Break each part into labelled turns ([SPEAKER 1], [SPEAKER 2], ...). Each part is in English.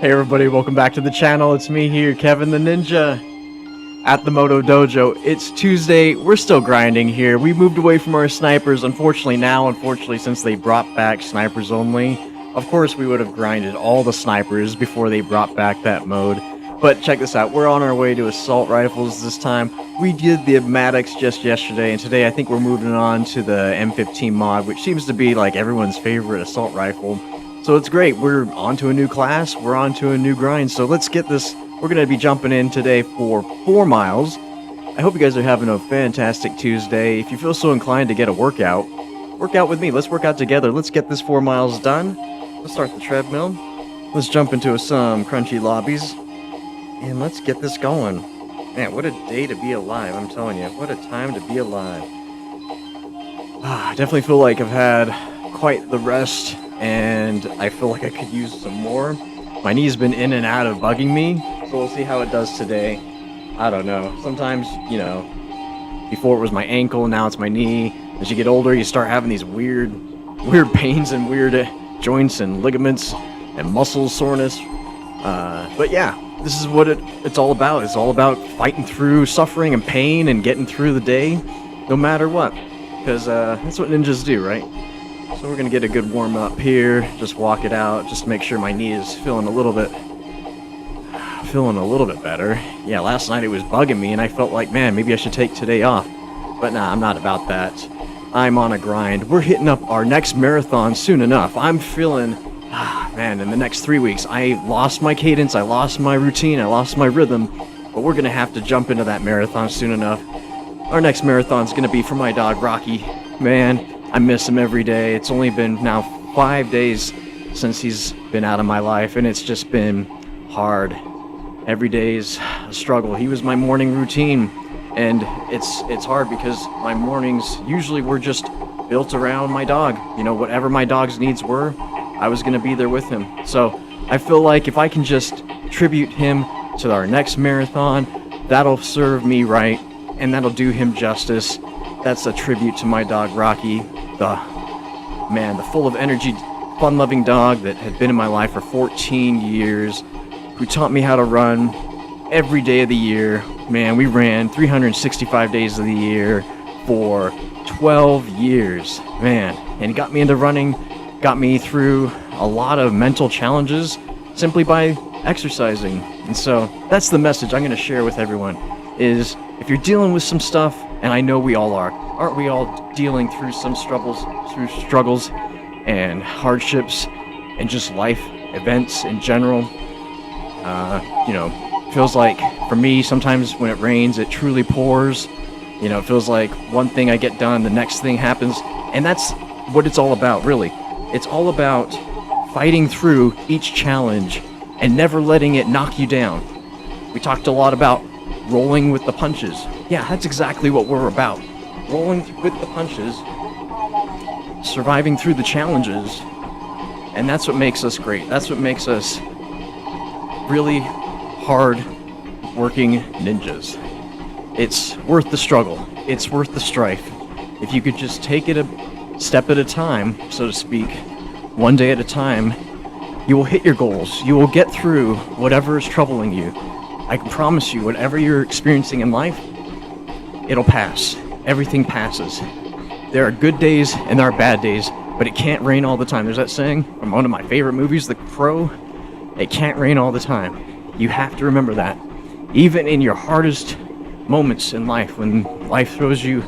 [SPEAKER 1] Hey everybody, welcome back to the channel. It's me here, Kevin the Ninja, at the Moto Dojo. It's Tuesday, we're still grinding here. We moved away from our snipers, unfortunately, since they brought back snipers only. Of course we would have grinded all the snipers before they brought back that mode. But check this out, we're on our way to assault rifles this time. We did the Maddox just yesterday, and today I think we're moving on to the M15 mod, which seems to be like everyone's favorite assault rifle. So it's great, we're on to a new class, we're on to a new grind, so let's get this. We're going to be jumping in today for 4 miles. I hope you guys are having a fantastic Tuesday. If you feel so inclined to get a workout, work out with me. Let's work out together. Let's get this 4 miles done. Let's start the treadmill. Let's jump into some crunchy lobbies. And let's get this going. Man, what a day to be alive, I'm telling you. What a time to be alive. I definitely feel like I've had quite the rest, and I feel like I could use some more. My knee's been in and out of bugging me, so we'll see how it does today. I don't know. Sometimes, you know, before it was my ankle, now it's my knee. As you get older, you start having these weird pains and weird joints and ligaments and muscle soreness. But yeah, this is what it's all about. It's all about fighting through suffering and pain and getting through the day, no matter what. Because that's what ninjas do, right? So we're gonna get a good warm up here, just walk it out, just to make sure my knee is feeling a little bit better. Yeah, last night it was bugging me and I felt like, man, maybe I should take today off. But nah, I'm not about that. I'm on a grind. We're hitting up our next marathon soon enough. I'm feeling, man, in the next 3 weeks, I lost my cadence, I lost my routine, I lost my rhythm, but we're gonna have to jump into that marathon soon enough. Our next marathon's gonna be for my dog, Rocky. Man, I miss him every day. It's only been now 5 days since he's been out of my life, and it's just been hard. Every day's a struggle. He was my morning routine, and it's hard because my mornings usually were just built around my dog. You know, whatever my dog's needs were, I was gonna be there with him. So I feel like if I can just tribute him to our next marathon, that'll serve me right, and that'll do him justice. That's a tribute to my dog, Rocky, the full of energy, fun-loving dog that had been in my life for 14 years, who taught me how to run every day of the year. Man, we ran 365 days of the year for 12 years, man, and he got me into running, got me through a lot of mental challenges simply by exercising. And so that's the message I'm going to share with everyone, is if you're dealing with some stuff, and I know we all are, aren't we all dealing through some struggles and hardships and just life events in general? You know, feels like for me sometimes when it rains it truly pours. You know, it feels like one thing I get done, the next thing happens, and that's what it's all about, really. It's all about fighting through each challenge and never letting it knock you down. We talked a lot about rolling with the punches. Yeah, that's exactly what we're about. Rolling with the punches, surviving through the challenges, and that's what makes us great. That's what makes us really hard-working ninjas. It's worth the struggle. It's worth the strife. If you could just take it a step at a time, so to speak, one day at a time, you will hit your goals. You will get through whatever is troubling you. I can promise you, whatever you're experiencing in life, it'll pass. Everything passes. There are good days and there are bad days, but it can't rain all the time. There's that saying from one of my favorite movies, The Crow. It can't rain all the time. You have to remember that. Even in your hardest moments in life, when life throws you,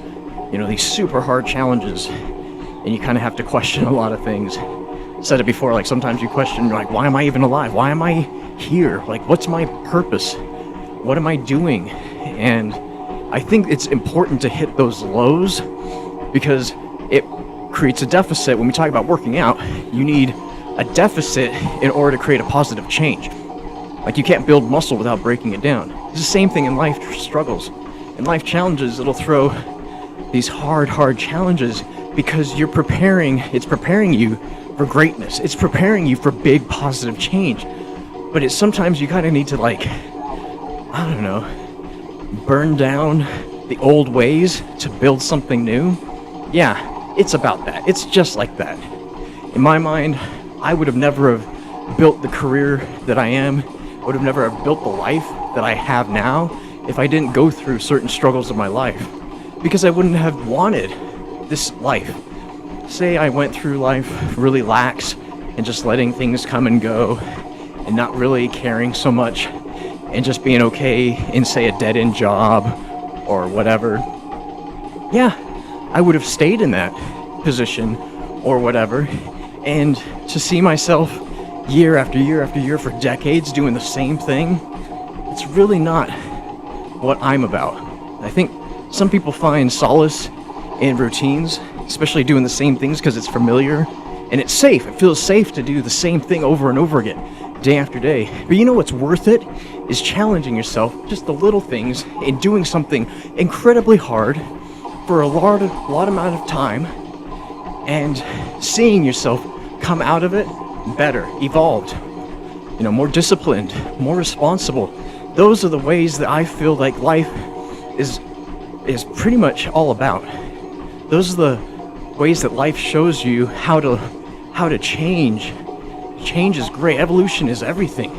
[SPEAKER 1] you know, these super hard challenges, and you kind of have to question a lot of things. I said it before, like sometimes you question, like, why am I even alive? Why am I here? Like, what's my purpose? What am I doing? And I think it's important to hit those lows because it creates a deficit. When we talk about working out, you need a deficit in order to create a positive change. Like, you can't build muscle without breaking it down. It's the same thing in life struggles. In life challenges, it'll throw these hard challenges because it's preparing you for greatness. It's preparing you for big positive change. But it's sometimes you kind of need to, like, I don't know, burn down the old ways to build something new. Yeah, it's about that. It's just like that. In my mind, I would have never have built the career that I am. I would have never have built the life that I have now if I didn't go through certain struggles of my life. Because I wouldn't have wanted this life. Say I went through life really lax and just letting things come and go and not really caring so much and just being okay in, say, a dead-end job or whatever. Yeah, I would have stayed in that position or whatever. And to see myself year after year after year for decades doing the same thing, it's really not what I'm about. I think some people find solace in routines, especially doing the same things because it's familiar and it's safe. It feels safe to do the same thing over and over again, day after day. But you know what's worth it is challenging yourself, just the little things, and doing something incredibly hard for a lot amount of time, and seeing yourself come out of it better, evolved, more disciplined, more responsible. Those are the ways that I feel like life is pretty much all about. Those are the ways that life shows you how to change. Change is great. Evolution is everything.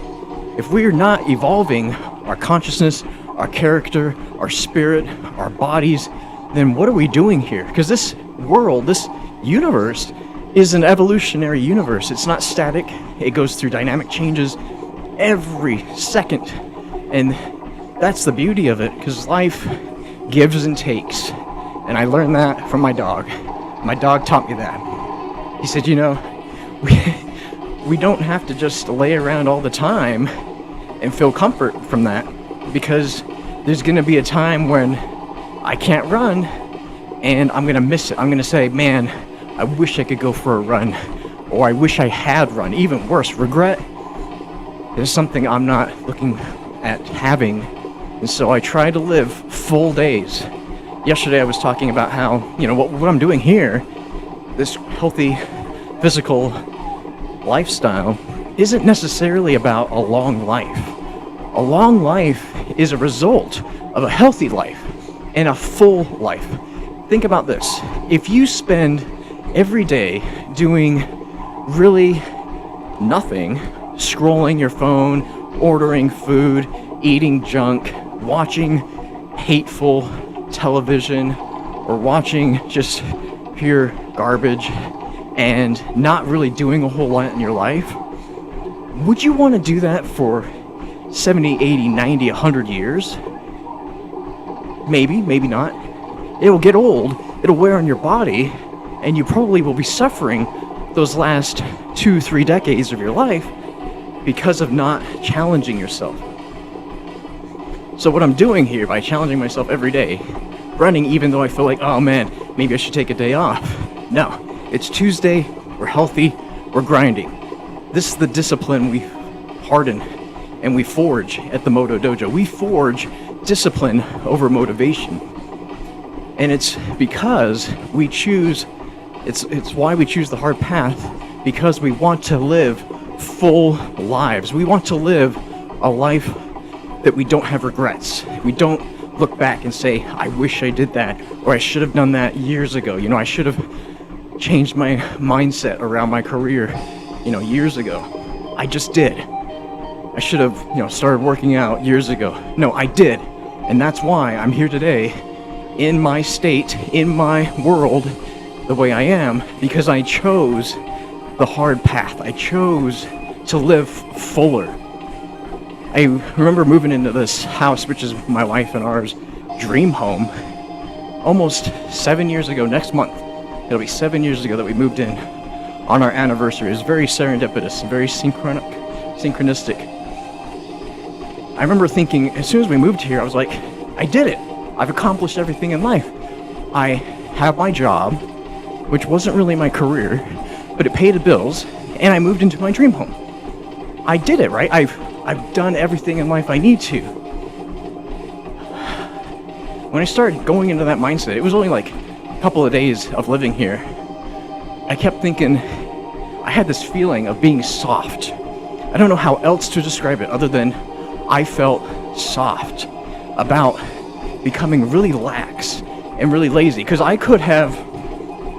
[SPEAKER 1] If we are not evolving our consciousness, our character, our spirit, our bodies, then what are we doing here? Because this world, this universe, is an evolutionary universe. It's not static. It goes through dynamic changes every second. And that's the beauty of it, because life gives and takes. And I learned that from my dog. My dog taught me that. He said, we don't have to just lay around all the time and feel comfort from that, because there's going to be a time when I can't run and I'm going to miss it. I'm going to say, man, I wish I could go for a run, or I wish I had run. Even worse, regret is something I'm not looking at having, and so I try to live full days. Yesterday I was talking about how, what I'm doing here, this healthy physical lifestyle, isn't necessarily about a long life. A long life is a result of a healthy life and a full life. Think about this. If you spend every day doing really nothing, scrolling your phone, ordering food, eating junk, watching hateful television, or watching just pure garbage, and not really doing a whole lot in your life, would you want to do that for 70, 80, 90, 100 years? Maybe, maybe not. It'll get old, it'll wear on your body, and you probably will be suffering those last 2-3 decades of your life because of not challenging yourself. So what I'm doing here by challenging myself every day, running even though I feel like, oh man, maybe I should take a day off. No, it's Tuesday, we're healthy, we're grinding. This is the discipline we harden and we forge at the Moto Dojo. We forge discipline over motivation. And it's because we choose, it's why we choose the hard path, because we want to live full lives. We want to live a life that we don't have regrets. We don't look back and say, I wish I did that, or I should have done that years ago. I should have changed my mindset around my career, years ago. I just did. I should have, started working out years ago. No, I did. And that's why I'm here today, in my state, in my world, the way I am, because I chose the hard path. I chose to live fuller. I remember moving into this house, which is my wife and ours dream home, almost 7 years ago. Next month, it'll be 7 years ago that we moved in on our anniversary. It was very serendipitous, very synchronistic. I remember thinking, as soon as we moved here, I was like, I did it. I've accomplished everything in life. I have my job, which wasn't really my career, but it paid the bills, and I moved into my dream home. I did it, right? I've done everything in life I need to. When I started going into that mindset, it was only like a couple of days of living here. I kept thinking, I had this feeling of being soft. I don't know how else to describe it other than I felt soft about becoming really lax and really lazy. Because I could have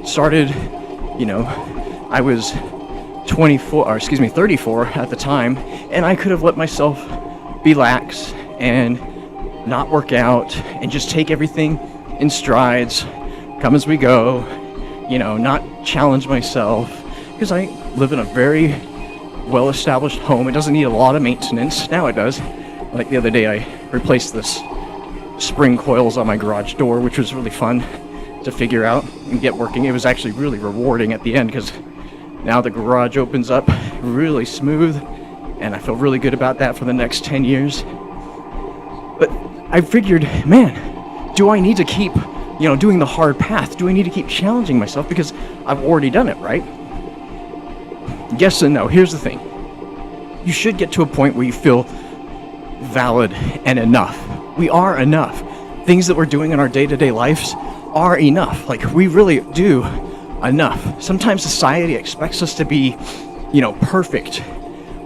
[SPEAKER 1] started, I was 34 at the time, and I could have let myself relax and not work out and just take everything in strides, come as we go, not challenge myself, because I live in a very well-established home. It doesn't need a lot of maintenance. Now it does. Like the other day, I replaced this spring coils on my garage door, which was really fun to figure out and get working. It was actually really rewarding at the end, because now the garage opens up really smooth, and I feel really good about that for the next 10 years. But I figured, man, do I need to keep, doing the hard path? Do I need to keep challenging myself because I've already done it, right? Yes and no. Here's the thing. You should get to a point where you feel valid and enough. We are enough. Things that we're doing in our day-to-day lives are enough. Like, we really do enough. Sometimes society expects us to be, perfect.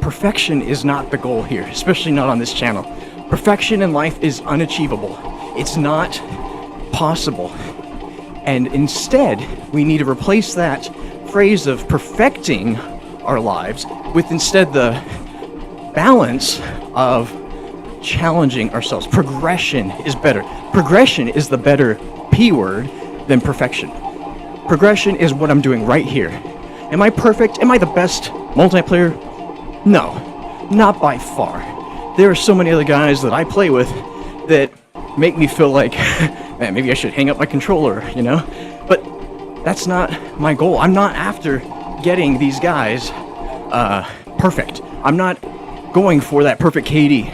[SPEAKER 1] Perfection is not the goal here, especially not on this channel. Perfection in life is unachievable. It's not possible. And instead, we need to replace that phrase of perfecting our lives with instead the balance of challenging ourselves. Progression is better. Progression is the better P word than perfection. Progression is what I'm doing right here. Am I perfect? Am I the best multiplayer? No, not by far. There are so many other guys that I play with that make me feel like, man, maybe I should hang up my controller, But that's not my goal. I'm not after getting these guys perfect. I'm not going for that perfect KD.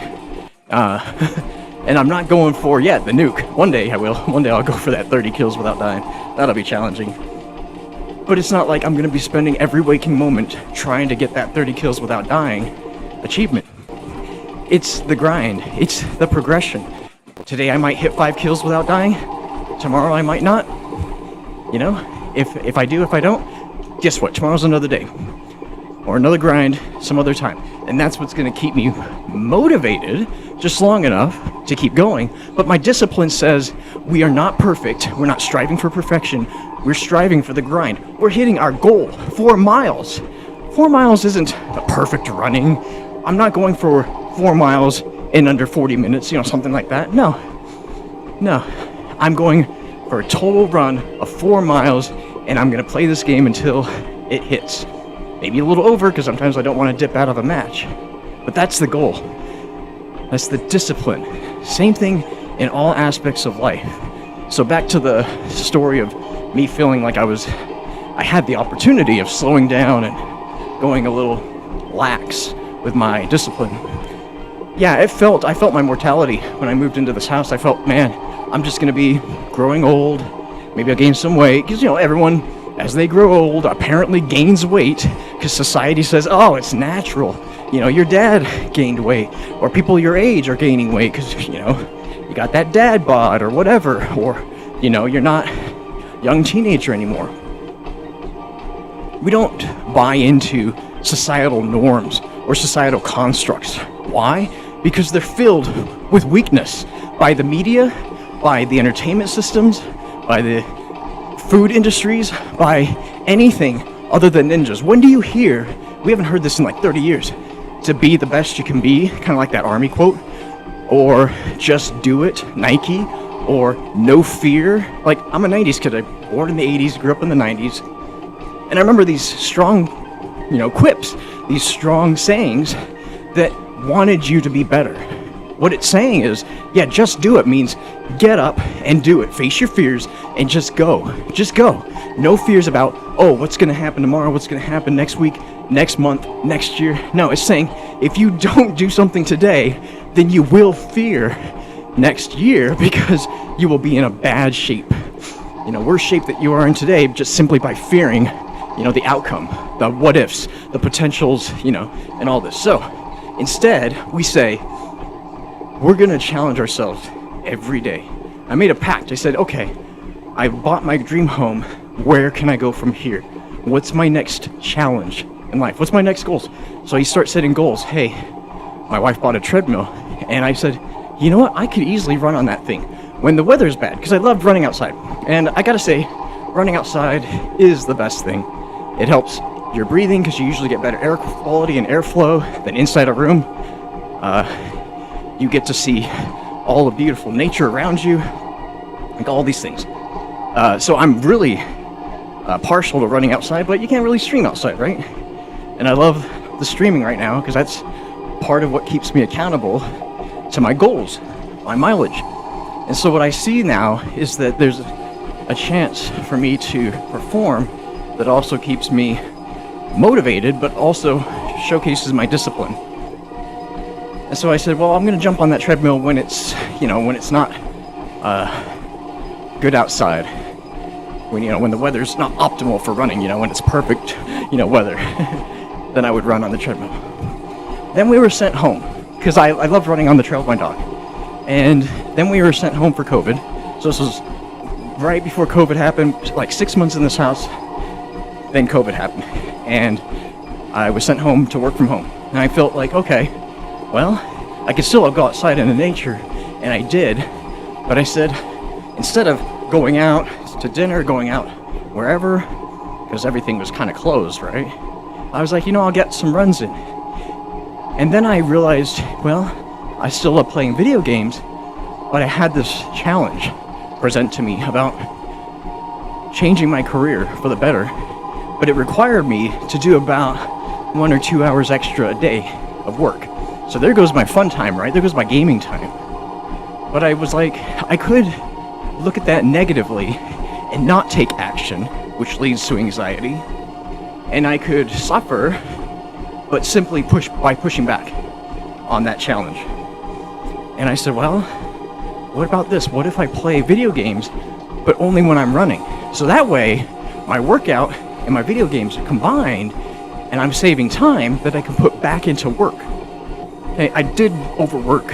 [SPEAKER 1] And I'm not going for, the nuke. One day I will. One day I'll go for that 30 kills without dying. That'll be challenging. But it's not like I'm going to be spending every waking moment trying to get that 30 kills without dying achievement. It's the grind. It's the progression. Today I might hit 5 kills without dying. Tomorrow I might not. If I do, if I don't, guess what? Tomorrow's another day. Or another grind some other time. And that's what's going to keep me motivated just long enough to keep going. But my discipline says we are not perfect. We're not striving for perfection. We're striving for the grind. We're hitting our goal, 4 miles. 4 miles isn't a perfect running. I'm not going for 4 miles in under 40 minutes, something like that. No. I'm going for a total run of 4 miles, and I'm going to play this game until it hits. Maybe a little over, because sometimes I don't want to dip out of a match. But that's the goal. That's the discipline. Same thing in all aspects of life. So back to the story of me feeling like I had the opportunity of slowing down and going a little lax with my discipline. Yeah, I felt my mortality when I moved into this house. I felt, man, I'm just going to be growing old. Maybe I'll gain some weight. Because, everyone, as they grow old, apparently gains weight. Because society says, oh, it's natural. Your dad gained weight. Or people your age are gaining weight. Because, you got that dad bod or whatever. Or, you're not a young teenager anymore. We don't buy into societal norms or societal constructs. Why? Because they're filled with weakness by the media, by the entertainment systems, by the food industries, by anything other than ninjas. When do you hear, we haven't heard this in like 30 years, to be the best you can be, kind of like that army quote, or just do it, Nike, or no fear. Like, I'm a 90s kid. I was born in the 80s, grew up in the 90s, and I remember these strong, quips, these strong sayings that wanted you to be better. What it's saying is, just do it means get up and do it. Face your fears and just go. Just go. No fears about, what's going to happen tomorrow, what's going to happen next week, next month, next year. No, it's saying if you don't do something today, then you will fear next year because you will be in a bad shape. Worse shape that you are in today just simply by fearing, the outcome, the what ifs, the potentials, and all this. So instead, we say, we're going to challenge ourselves every day. I made a pact. I said, okay, I bought my dream home. Where can I go from here? What's my next challenge in life? What's my next goals? So you start setting goals. Hey, my wife bought a treadmill, and I said, you know what? I could easily run on that thing when the weather's bad, because I loved running outside. And I gotta say, running outside is the best thing. It helps your breathing, because you usually get better air quality and airflow than inside a room. You get to see all the beautiful nature around you, like all these things. So I'm really partial to running outside, but you can't really stream outside, right? And I love the streaming right now because that's part of what keeps me accountable to my goals, my mileage. And so what I see now is that there's a chance for me to perform that also keeps me motivated, but also showcases my discipline. And so I said, well, I'm going to jump on that treadmill when it's, when it's not good outside. When the weather's not optimal for running, when it's perfect, weather, then I would run on the treadmill. Then we were sent home, because I love running on the trail with my dog. And then we were sent home for COVID. So this was right before COVID happened, like 6 months in this house, then COVID happened. And I was sent home to work from home. And I felt like, okay, well, I could still go outside in the nature, and I did. But I said, instead of going out to dinner, going out wherever, because everything was kind of closed, right? I was like, I'll get some runs in. And then I realized, well, I still love playing video games, but I had this challenge present to me about changing my career for the better. But it required me to do about 1 or 2 hours extra a day of work. So there goes my fun time, right? There goes my gaming time. But I was like, I could look at that negatively and not take action, which leads to anxiety. And I could suffer, but simply pushing back on that challenge. And I said, well, what about this? What if I play video games, but only when I'm running? So that way, my workout and my video games are combined, and I'm saving time that I can put back into work. Okay, I did overwork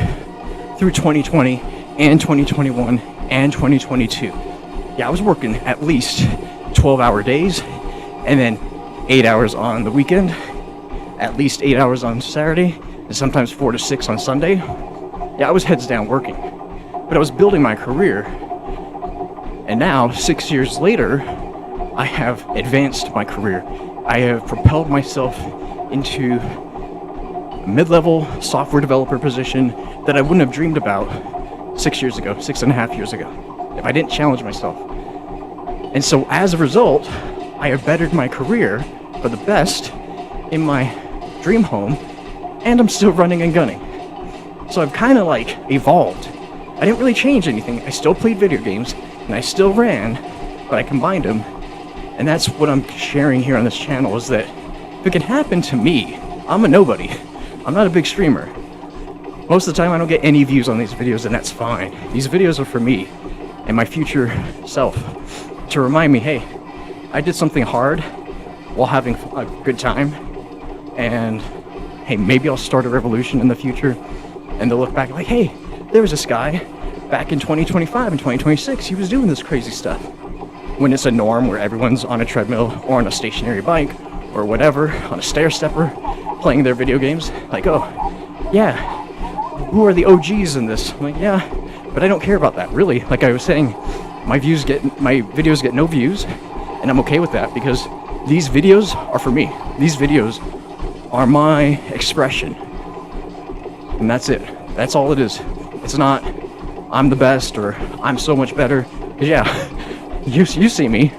[SPEAKER 1] through 2020 and 2021 and 2022. Yeah, I was working at least 12-hour days, and then 8 hours on the weekend, at least 8 hours on Saturday, and sometimes 4 to 6 on Sunday. Yeah, I was heads down working, but I was building my career. And now, 6 years later, I have advanced my career. I have propelled myself into a mid-level software developer position that I wouldn't have dreamed about 6 years ago, 6.5 years ago, if I didn't challenge myself. And so as a result, I have bettered my career for the best in my dream home, and I'm still running and gunning. So I've kind of evolved. I didn't really change anything. I still played video games, and I still ran, but I combined them. And that's what I'm sharing here on this channel, is that if it can happen to me, I'm a nobody. I'm not a big streamer. Most of the time I don't get any views on these videos, and that's fine. These videos are for me and my future self, to remind me, hey, I did something hard while having a good time, and hey, maybe I'll start a revolution in the future, and they'll look back like, hey, there was this guy back in 2025 and 2026, he was doing this crazy stuff. When it's a norm where everyone's on a treadmill or on a stationary bike or whatever, on a stair stepper, playing their video games, like, oh, yeah, who are the OGs in this? I'm like, yeah, but I don't care about that, really. Like I was saying, my videos get no views, and I'm okay with that, because these videos are for me. These videos are my expression, and that's it. That's all it is. It's not, I'm the best, or I'm so much better, because yeah, you see me.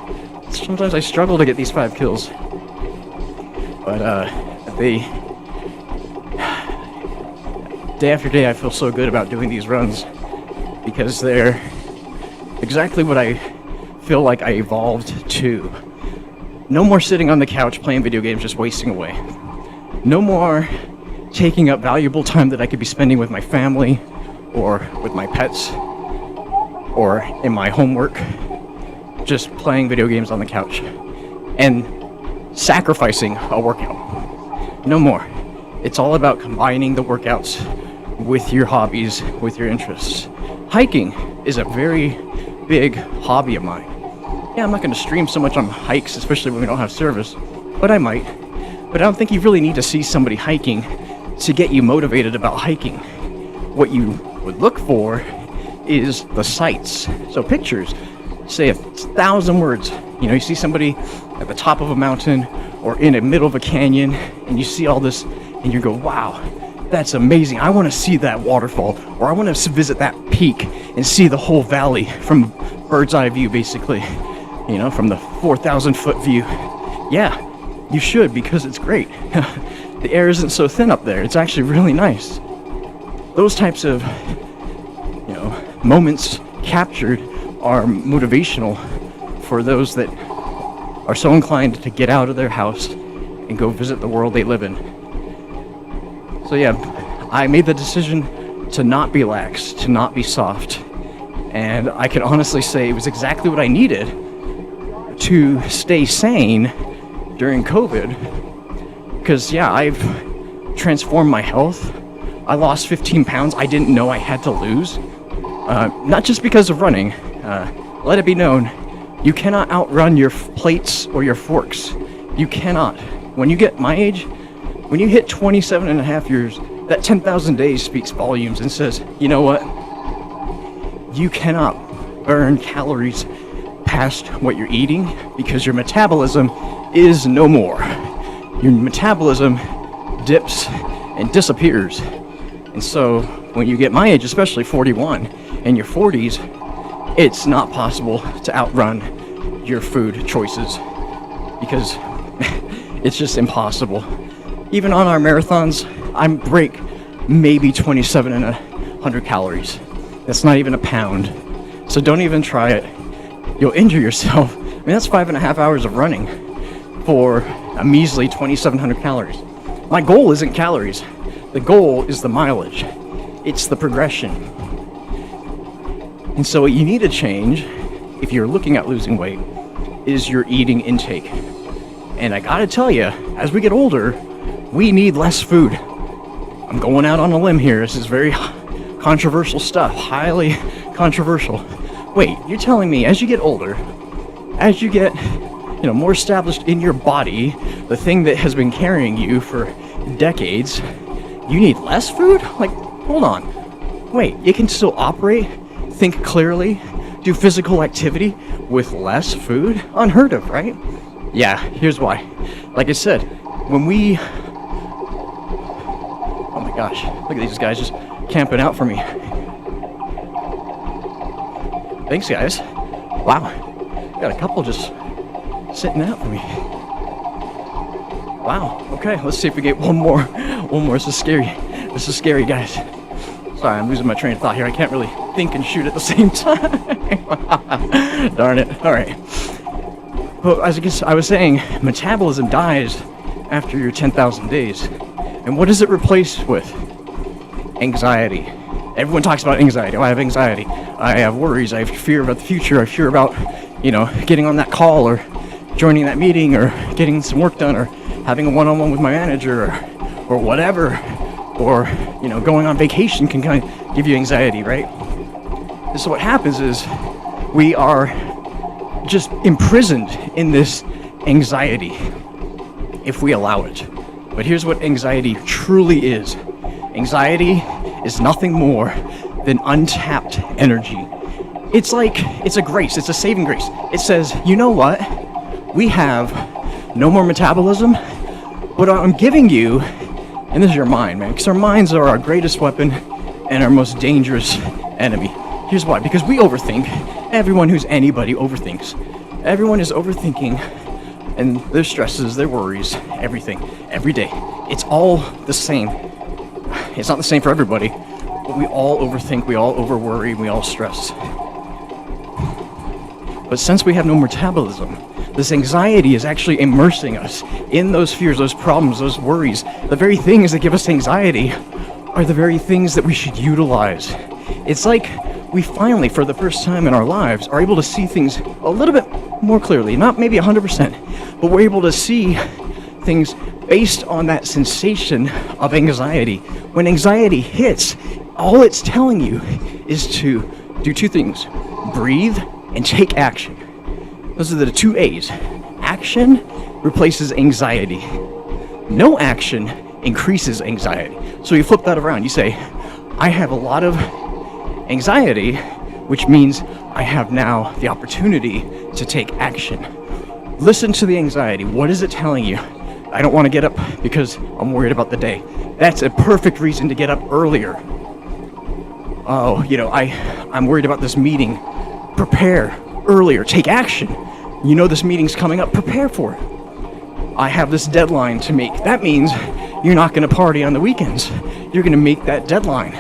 [SPEAKER 1] Sometimes I struggle to get these 5 kills, but day after day I feel so good about doing these runs, because they're exactly what I feel like I evolved to. No more sitting on the couch playing video games, just wasting away. No more taking up valuable time that I could be spending with my family, or with my pets, or in my homework, just playing video games on the couch and sacrificing a workout. No more. It's all about combining the workouts with your hobbies, with your interests. Hiking is a very big hobby of mine. Yeah, I'm not going to stream so much on hikes, especially when we don't have service, but I might. But I don't think you really need to see somebody hiking to get you motivated about hiking. What you would look for is the sights. So pictures, say 1,000 words. You see somebody at the top of a mountain or in the middle of a canyon and you see all this and you go, wow, that's amazing. I want to see that waterfall, or I want to visit that peak and see the whole valley from bird's eye view, basically, from the 4,000 foot view. Yeah, you should, because it's great. The air isn't so thin up there. It's actually really nice. Those types of, moments captured are motivational for those that are so inclined to get out of their house and go visit the world they live in. So yeah, I made the decision to not be lax, to not be soft. And I can honestly say it was exactly what I needed to stay sane during COVID. Because yeah, I've transformed my health. I lost 15 pounds I didn't know I had to lose. Not just because of running. Let it be known, you cannot outrun your plates or your forks. You cannot. When you get my age, when you hit 27 and a half years, that 10,000 days speaks volumes and says, you know what? You cannot burn calories past what you're eating because your metabolism is no more. Your metabolism dips and disappears. And so when you get my age, especially 41, in your 40s, it's not possible to outrun your food choices because it's just impossible. Even on our marathons, I break maybe 2,700 calories. That's not even a pound. So don't even try it. You'll injure yourself. I mean, that's 5.5 hours of running for a measly 2,700 calories. My goal isn't calories. The goal is the mileage. It's the progression. And so what you need to change, if you're looking at losing weight, is your eating intake. And I gotta tell you, as we get older, we need less food. I'm going out on a limb here. This is very controversial stuff, highly controversial. Wait, you're telling me as you get older, as you get, more established in your body, the thing that has been carrying you for decades, you need less food? Like, hold on. Wait, you can still operate, think clearly, do physical activity with less food? Unheard of, right? Yeah, here's why. Like I said, when we... Oh my gosh, look at these guys just camping out for me. Thanks, guys. Wow, got a couple just sitting out for me. Wow, okay, let's see if we get one more. This is scary. This is scary, guys. Sorry, I'm losing my train of thought here. I can't really think and shoot at the same time. Darn it. All right. Well, as I was saying, metabolism dies after your 10,000 days. And what does it replace with? Anxiety. Everyone talks about anxiety. Oh, I have anxiety. I have worries. I have fear about the future. I fear about, getting on that call or joining that meeting or getting some work done or having a one-on-one with my manager or whatever. Or, going on vacation can kind of give you anxiety, right? And so what happens is we are just imprisoned in this anxiety if we allow it. But here's what anxiety truly is. Anxiety is nothing more than untapped energy. It's a grace. It's a saving grace. It says, you know what? We have no more metabolism, but I'm giving you, and this is your mind, man, because our minds are our greatest weapon and our most dangerous enemy. Here's why. Because we overthink. Everyone who's anybody overthinks. Everyone is overthinking and their stresses, their worries, everything, every day. It's all the same. It's not the same for everybody, but we all overthink, we all overworry, we all stress. But since we have no metabolism, this anxiety is actually immersing us in those fears, those problems, those worries. The very things that give us anxiety are the very things that we should utilize. It's like we finally, for the first time in our lives, are able to see things a little bit more clearly. Not maybe 100%, but we're able to see things based on that sensation of anxiety. When anxiety hits, all it's telling you is to do two things: breathe and take action. Those are the two A's. Action replaces anxiety. No action increases anxiety. So you flip that around. You say, I have a lot of anxiety, which means I have now the opportunity to take action. Listen to the anxiety. What is it telling you? I don't want to get up because I'm worried about the day. That's a perfect reason to get up earlier. Oh, I'm worried about this meeting. Prepare earlier. Take action. You know this meeting's coming up. Prepare for it. I have this deadline to make. That means you're not going to party on the weekends. You're going to make that deadline,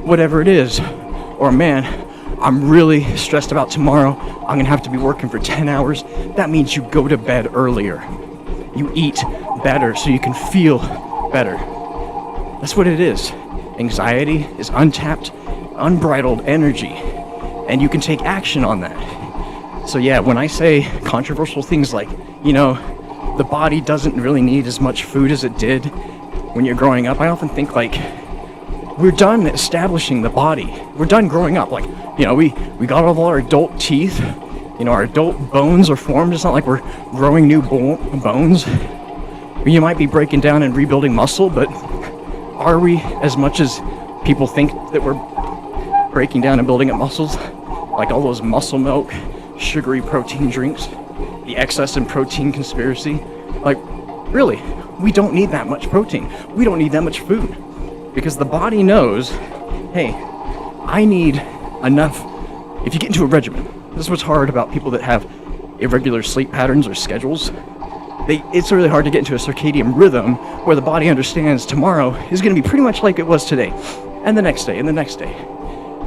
[SPEAKER 1] whatever it is. Or, man, I'm really stressed about tomorrow. I'm going to have to be working for 10 hours. That means you go to bed earlier. You eat better so you can feel better. That's what it is. Anxiety is untapped, unbridled energy, and you can take action on that. So yeah, when I say controversial things like, the body doesn't really need as much food as it did when you're growing up, I often think like, we're done establishing the body. We're done growing up. Like, we got all our adult teeth. Our adult bones are formed. It's not like we're growing new bones. You might be breaking down and rebuilding muscle, but are we, as much as people think that we're breaking down and building up muscles? Like all those muscle milk, sugary protein drinks, the excess in protein conspiracy. Like, really, we don't need that much protein. We don't need that much food. Because the body knows, hey, I need enough. If you get into a regimen, this is what's hard about people that have irregular sleep patterns or schedules. It's really hard to get into a circadian rhythm where the body understands tomorrow is going to be pretty much like it was today, and the next day, and the next day.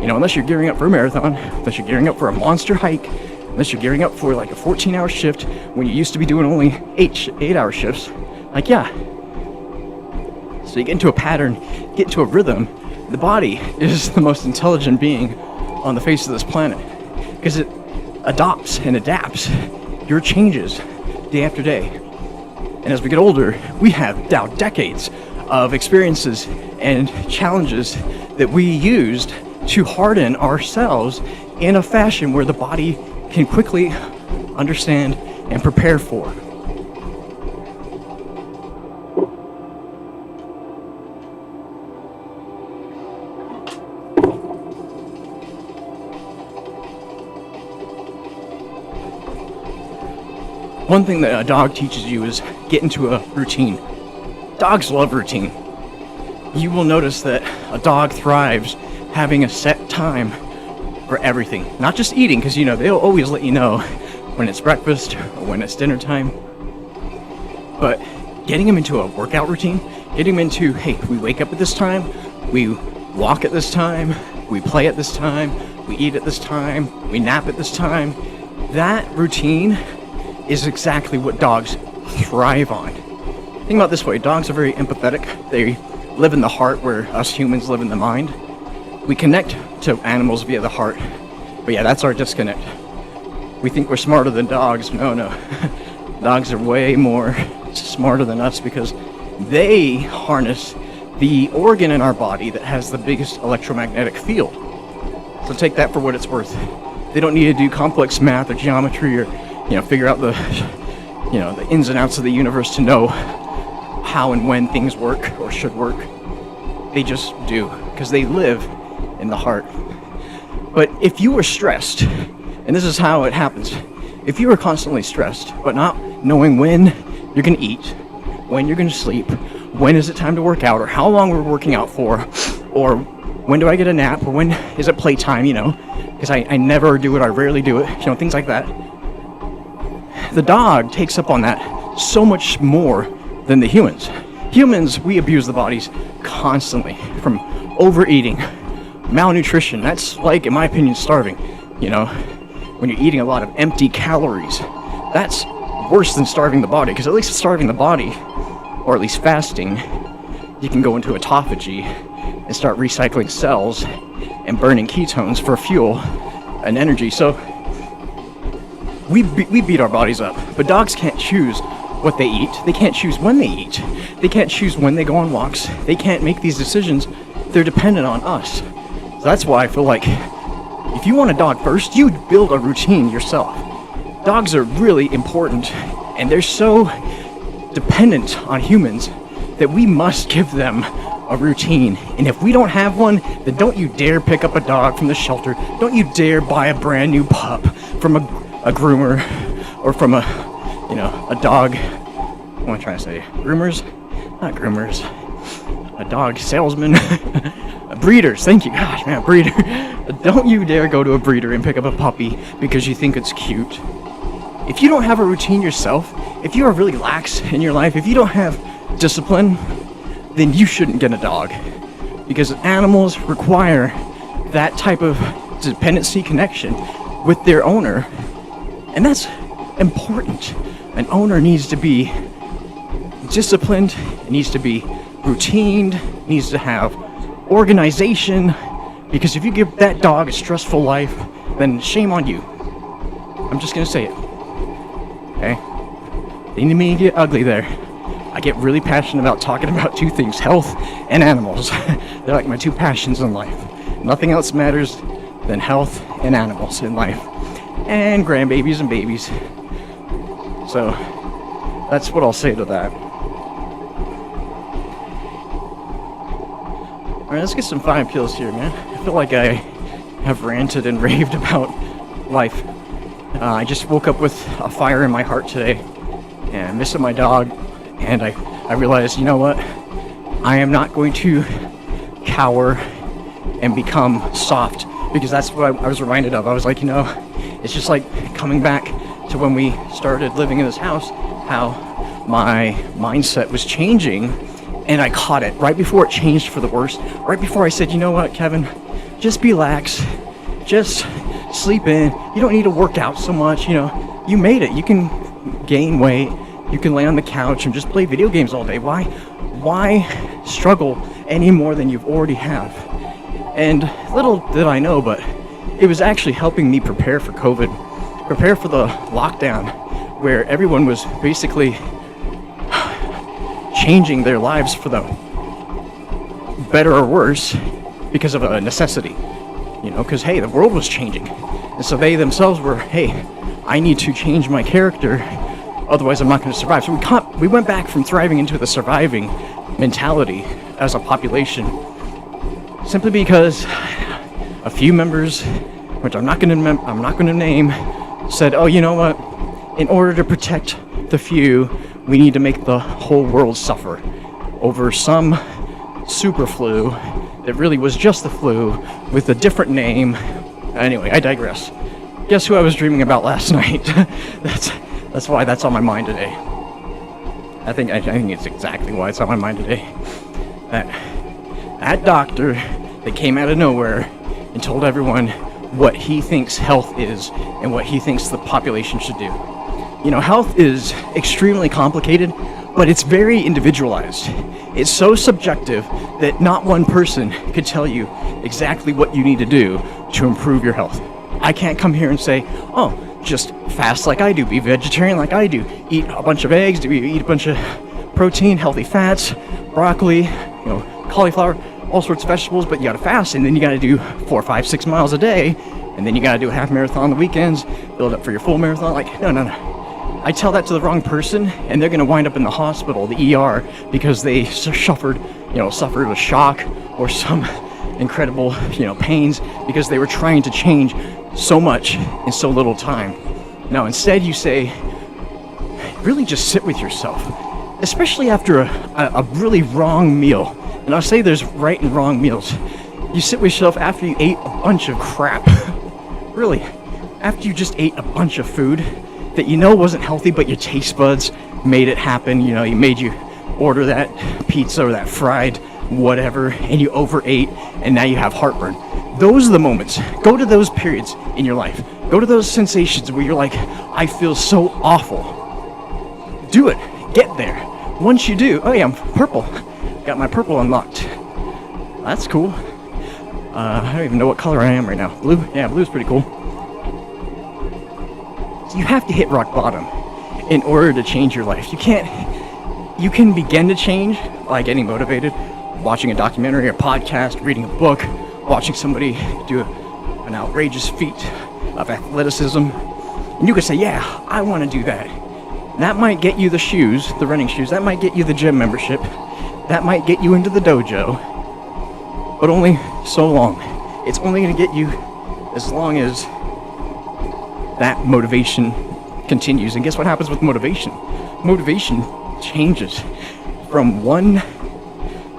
[SPEAKER 1] Unless you're gearing up for a marathon, unless you're gearing up for a monster hike, unless you're gearing up for like a 14-hour shift when you used to be doing only 8-hour shifts. Like, yeah. So you get into a pattern, get into a rhythm. The body is the most intelligent being on the face of this planet because it adopts and adapts your changes day after day. And as we get older, we have now decades of experiences and challenges that we used to harden ourselves in a fashion where the body can quickly understand and prepare for. One thing that a dog teaches you is get into a routine. Dogs love routine. You will notice that a dog thrives having a set time for everything. Not just eating, because they'll always let you know when it's breakfast or when it's dinner time. But getting them into a workout routine, getting them into, hey, we wake up at this time, we walk at this time, we play at this time, we eat at this time, we nap at this time. That routine is exactly what dogs thrive on. Think about it this way, dogs are very empathetic. They live in the heart where us humans live in the mind. We connect to animals via the heart. But yeah, that's our disconnect. We think we're smarter than dogs. No. Dogs are way more smarter than us because they harness the organ in our body that has the biggest electromagnetic field. So take that for what it's worth. They don't need to do complex math or geometry or figure out the ins and outs of the universe to know how and when things work or should work. They just do, because they live in the heart. But if you were stressed, and this is how it happens, if you are constantly stressed, but not knowing when you're going to eat, when you're going to sleep, when is it time to work out, or how long we're working out for, or when do I get a nap, or when is it playtime, because I never do it, I rarely do it, things like that. The dog takes up on that so much more than the humans. Humans, we abuse the bodies constantly, from overeating, malnutrition. That's like, in my opinion, starving. When you're eating a lot of empty calories, that's worse than starving the body, because at least starving the body, or at least fasting, you can go into autophagy and start recycling cells and burning ketones for fuel and energy. So we beat our bodies up, but dogs can't choose what they eat. They can't choose when they eat. They can't choose when they go on walks. They can't make these decisions. They're dependent on us. So that's why I feel like if you want a dog first, you build a routine yourself. Dogs are really important, and they're so dependent on humans that we must give them a routine. And if we don't have one, then don't you dare pick up a dog from the shelter. Don't you dare buy a brand new pup from a groomer or from a a dog, what am I trying to say, groomers? Not groomers, a dog salesman, breeders, thank you, gosh man, breeder. Don't you dare go to a breeder and pick up a puppy because you think it's cute. If you don't have a routine yourself, if you are really lax in your life, if you don't have discipline, then you shouldn't get a dog. Because animals require that type of dependency connection with their owner. And that's important. An owner needs to be disciplined, it needs to be routined, needs to have organization. Because if you give that dog a stressful life, then shame on you. I'm just gonna say it. Okay? Didn't mean to get ugly there. I get really passionate about talking about two things, health and animals. They're like my two passions in life. Nothing else matters than health and animals in life. And grandbabies and babies. So, that's what I'll say to that. Alright, let's get some fine pills here, man. I feel like I have ranted and raved about life. I just woke up with a fire in my heart today. And I'm missing my dog. And I realized, you know what? I am not going to cower and become soft, because that's what I was reminded of. I was like, it's just like coming back to when we started living in this house, how my mindset was changing, and I caught it right before it changed for the worst. Right before I said, you know what, Kevin, just be lax, just sleep in. You don't need to work out so much. You made it. You can gain weight. You can lay on the couch and just play video games all day. Why struggle any more than you've already have? And little did I know, but it was actually helping me prepare for COVID, prepare for the lockdown, where everyone was basically changing their lives for the better or worse because of a necessity. Because hey, the world was changing. And so they themselves were, hey, I need to change my character, otherwise I'm not going to survive. So we went back from thriving into the surviving mentality as a population, simply because a few members, which I'm not going to name, said, oh, you know what? In order to protect the few, we need to make the whole world suffer over some super flu that really was just the flu with a different name. Anyway, I digress. Guess who I was dreaming about last night? That's why that's on my mind today. I think it's exactly why it's on my mind today. That doctor that came out of nowhere and told everyone what he thinks health is and what he thinks the population should do. Health is extremely complicated, but it's very individualized. It's so subjective that not one person could tell you exactly what you need to do to improve your health. I can't come here and say, oh, just fast like I do, be vegetarian like I do, eat a bunch of eggs, eat a bunch of protein, healthy fats, broccoli, cauliflower, all sorts of vegetables, but you gotta fast, and then you gotta do 4, 5, 6 miles a day, and then you gotta do a half marathon on the weekends, build up for your full marathon. Like, no. I tell that to the wrong person, and they're gonna wind up in the hospital, the ER, because they suffered a shock or some incredible, pains, because they were trying to change so much in so little time. Now, instead you say, really just sit with yourself, especially after a really wrong meal. And I'll say there's right and wrong meals. You sit with yourself after you ate a bunch of crap. Really, after you just ate a bunch of food that wasn't healthy, but your taste buds made it happen. You made you order that pizza or that fried whatever, and you overate, and now you have heartburn. Those are the moments. Go to those periods in your life. Go to those sensations where you're like, I feel so awful. Do it. Get there. Once you do, oh yeah, I'm purple. Got my purple unlocked. That's cool. I don't even know what color I am right now. Blue? Yeah, blue's pretty cool. So you have to hit rock bottom in order to change your life. You can begin to change by getting motivated, watching a documentary, a podcast, reading a book, watching somebody do an outrageous feat of athleticism. And you could say, yeah, I want to do that. That might get you the shoes, the running shoes. That might get you the gym membership. That might get you into the dojo. But only so long. It's only going to get you as long as that motivation
[SPEAKER 2] continues. And guess what happens with motivation? Motivation changes from one,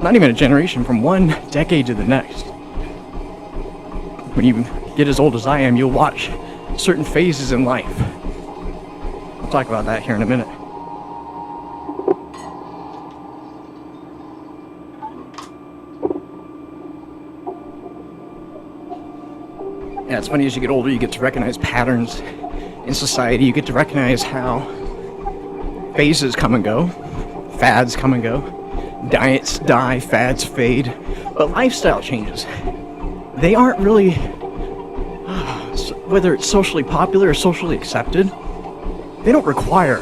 [SPEAKER 2] not even a generation, from one decade to the next. When you get as old as I am, you'll watch certain phases in life. We'll talk about that here in a minute. Yeah, it's funny, as you get older, you get to recognize patterns in society. You get to recognize how phases come and go, fads come and go, diets die, fads fade, but lifestyle changes. They aren't really, whether it's socially popular or socially accepted, they don't require,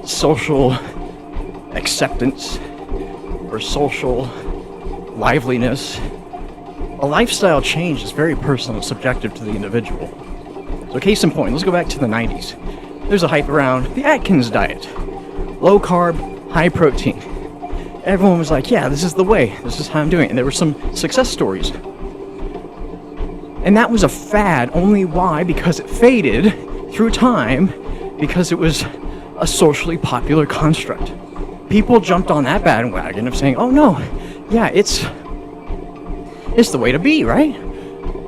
[SPEAKER 2] social acceptance or social liveliness. A lifestyle change is very personal and subjective to the individual. So case in point, let's go back to the 90s. There's a hype around the Atkins diet. Low carb, high protein. Everyone was like, yeah, this is the way. This is how I'm doing it. And there were some success stories. And that was a fad. Only why? Because it faded through time, because it was a socially popular construct. People jumped on that bandwagon of saying, oh no, yeah, it's the way to be, right?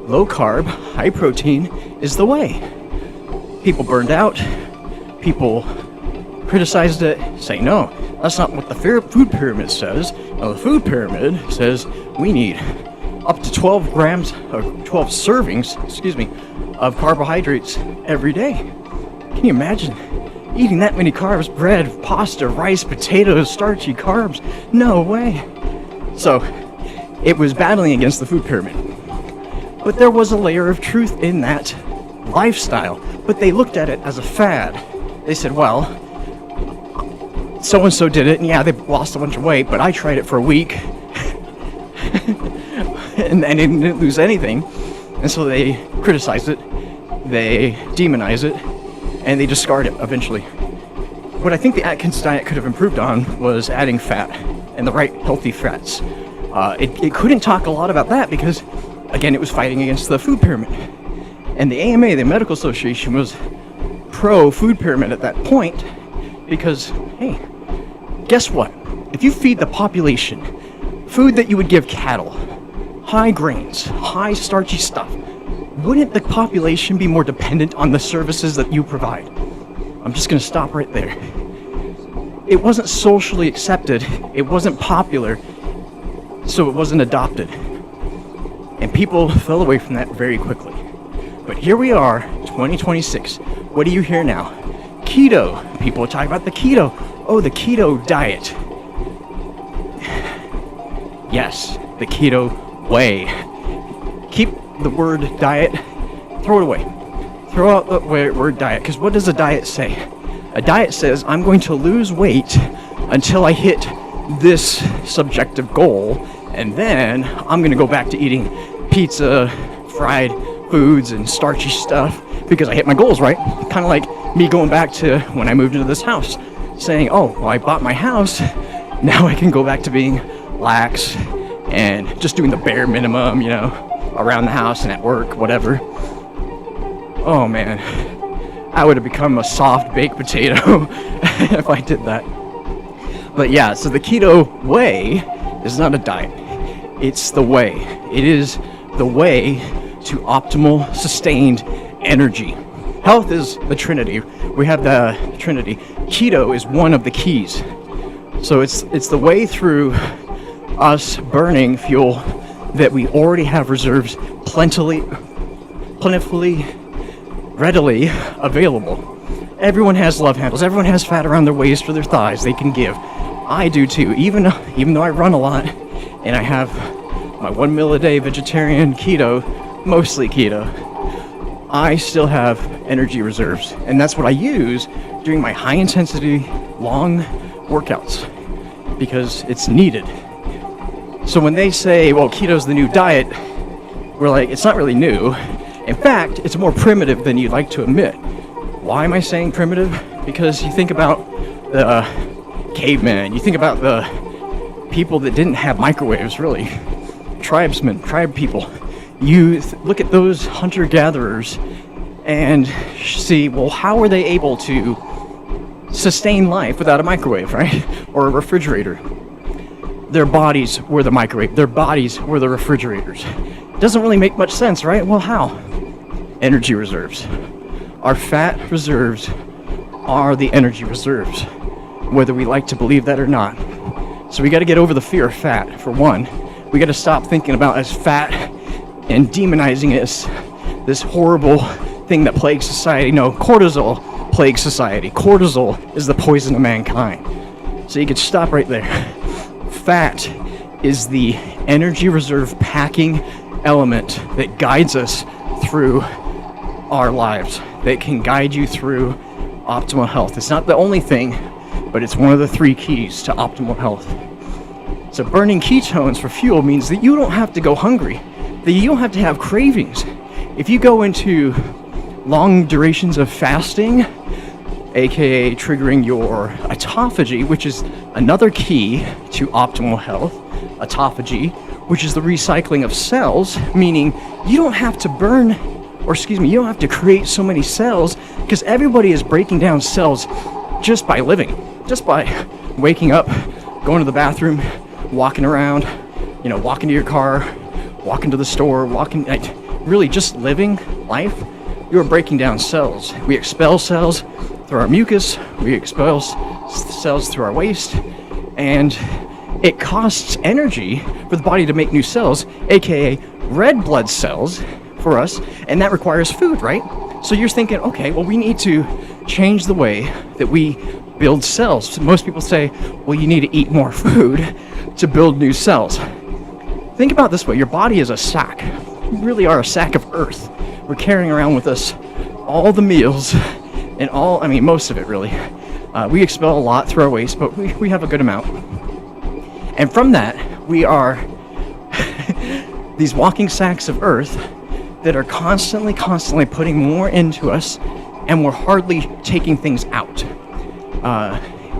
[SPEAKER 2] Low carb, high protein is the way. People burned out. People criticized it, saying, no, that's not what the food pyramid says. No, the food pyramid says we need up to 12 grams, or 12 servings, of carbohydrates every day. Can you imagine eating that many carbs? Bread, pasta, rice, potatoes, starchy carbs? No way. So, it was battling against the food pyramid. But there was a layer of truth in that lifestyle. But they looked at it as a fad. They said, well, so-and-so did it, and yeah, they lost a bunch of weight, but I tried it for a week. and they didn't lose anything. And so they criticize it, they demonize it, and they discard it eventually. What I think the Atkins diet could have improved on was adding fat, and the right healthy fats. It couldn't talk a lot about that because, again, it was fighting against the food pyramid. And the AMA, the Medical Association, was pro-food pyramid at that point because, hey, guess what? If you feed the population food that you would give cattle, high grains, high starchy stuff, wouldn't the population be more dependent on the services that you provide? I'm just going to stop right there. It wasn't socially accepted, it wasn't popular, so it wasn't adopted. And people fell away from that very quickly. But here we are, 2026. What do you hear now? Keto. People talk about the keto. Oh, the keto diet. Yes, the keto way. Keep the word diet, throw it away. Throw out the word diet, because what does a diet say? A diet says, I'm going to lose weight until I hit this subjective goal, and then I'm going to go back to eating pizza, fried foods, and starchy stuff because I hit my goals, right? Kind of like me going back to when I moved into this house, saying, oh, well, I bought my house, now I can go back to being lax and just doing the bare minimum, around the house and at work, whatever. Oh man, I would have become a soft baked potato if I did that. But yeah, so the keto way is not a diet. It's the way. It is the way to optimal, sustained energy. Health is the Trinity. We have the Trinity. Keto is one of the keys. So it's the way through us burning fuel that we already have reserves plentifully, readily available. Everyone has love handles. Everyone has fat around their waist or their thighs they can give. I do too. Even though I run a lot and I have my 1 meal a day vegetarian keto, mostly keto, I still have energy reserves. And that's what I use during my high intensity, long workouts because it's needed. So when they say, well, keto's the new diet, we're like, it's not really new. In fact, it's more primitive than you'd like to admit. Why am I saying primitive? Because you think about the cavemen, you think about the people that didn't have microwaves, really. Tribesmen, tribe people. You look at those hunter-gatherers, and see, well, how are they able to sustain life without a microwave, right? Or a refrigerator? Their bodies were the microwave. Their bodies were the refrigerators. Doesn't really make much sense, right? Well, how? Energy reserves. Our fat reserves are the energy reserves, whether we like to believe that or not. So we got to get over the fear of fat, for one. We got to stop thinking about as fat and demonizing it as this horrible thing that plagues society. No, cortisol plagues society. Cortisol is the poison of mankind. So you could stop right there. Fat is the energy reserve packing element that guides us through our lives, that can guide you through optimal health. It's not the only thing, but it's one of the 3 keys to optimal health. So burning ketones for fuel means that you don't have to go hungry, that you don't have to have cravings. If you go into long durations of fasting, aka triggering your autophagy, which is another key to optimal health, autophagy, which is the recycling of cells, meaning you don't have to you don't have to create so many cells, because everybody is breaking down cells just by living, just by waking up, going to the bathroom, walking around, walking to your car, walking to the store, really just living life. You're breaking down cells. We expel cells through our mucus, we expel cells through our waste, and it costs energy for the body to make new cells, aka red blood cells for us, and that requires food, right? So you're thinking, okay, well, we need to change the way that we build cells. So most people say, well, you need to eat more food to build new cells. Think about it this way: your body is a sack. You really are a sack of earth. We're carrying around with us all the meals and most of it really. We expel a lot through our waste, but we have a good amount. And from that, we are these walking sacks of earth that are constantly putting more into us, and we're hardly taking things out.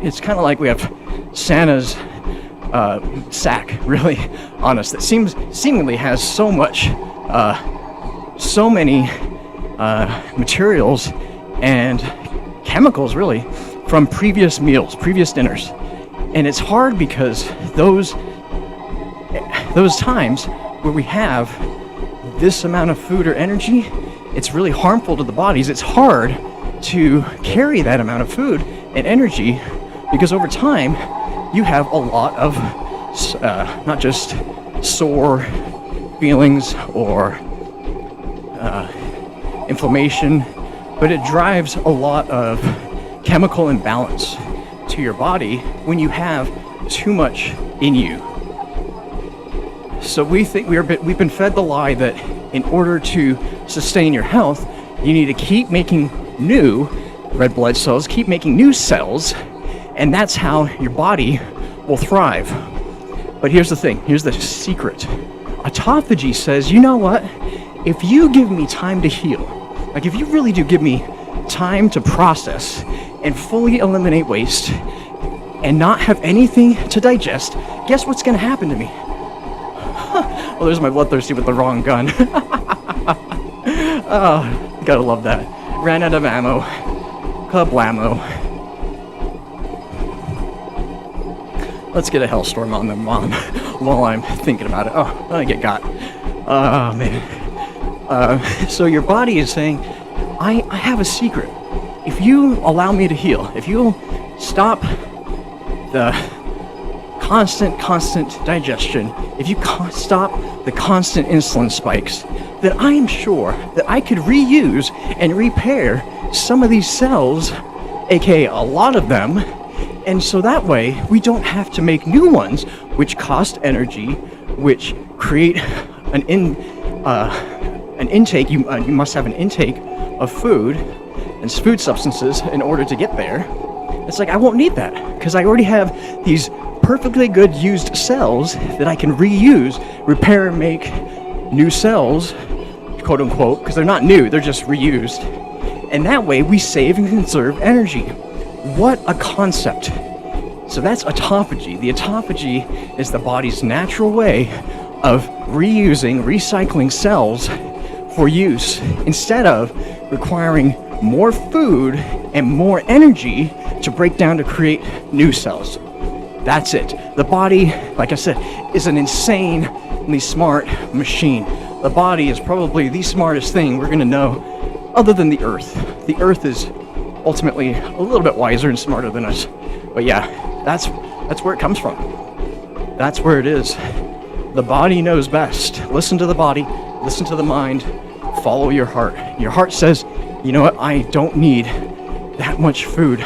[SPEAKER 2] It's kind of like we have Santa's sack, really, on us, that seemingly has so many materials and chemicals, really, from previous meals, previous dinners. And it's hard because those times where we have this amount of food or energy, it's really harmful to the bodies. It's hard to carry that amount of food and energy, because over time you have a lot of not just sore feelings or inflammation, but it drives a lot of chemical imbalance to your body when you have too much in you. So we think we've been fed the lie that in order to sustain your health, you need to keep making new red blood cells, keep making new cells, and that's how your body will thrive. But here's the thing, here's the secret. Autophagy says, you know what? If you give me time to heal, like if you really do give me time to process and fully eliminate waste and not have anything to digest, guess what's gonna happen to me? Well, there's my bloodthirsty with the wrong gun. Oh, gotta love that. Ran out of ammo. Kablamo. Let's get a hellstorm on them while I'm thinking about it. Oh, I get got. Oh, man. So your body is saying, I have a secret. If you allow me to heal, if you stop the constant digestion, if you stop the constant insulin spikes, then I am sure that I could reuse and repair some of these cells, aka a lot of them, and so that way we don't have to make new ones, which cost energy, which create an intake. You must have an intake of food and food substances in order to get there. It's like, I won't need that because I already have these perfectly good used cells that I can reuse, repair, and make new cells, quote unquote, because they're not new, they're just reused. And that way we save and conserve energy. What a concept. So that's autophagy. The autophagy is the body's natural way of reusing, recycling cells for use instead of requiring more food and more energy to break down to create new cells. That's it. The body, like I said, is an insanely smart machine. The body is probably the smartest thing we're going to know other than the Earth. The Earth is ultimately a little bit wiser and smarter than us. But yeah, that's where it comes from. That's where it is. The body knows best. Listen to the body, listen to the mind, follow your heart. Your heart says, you know what, I don't need that much food.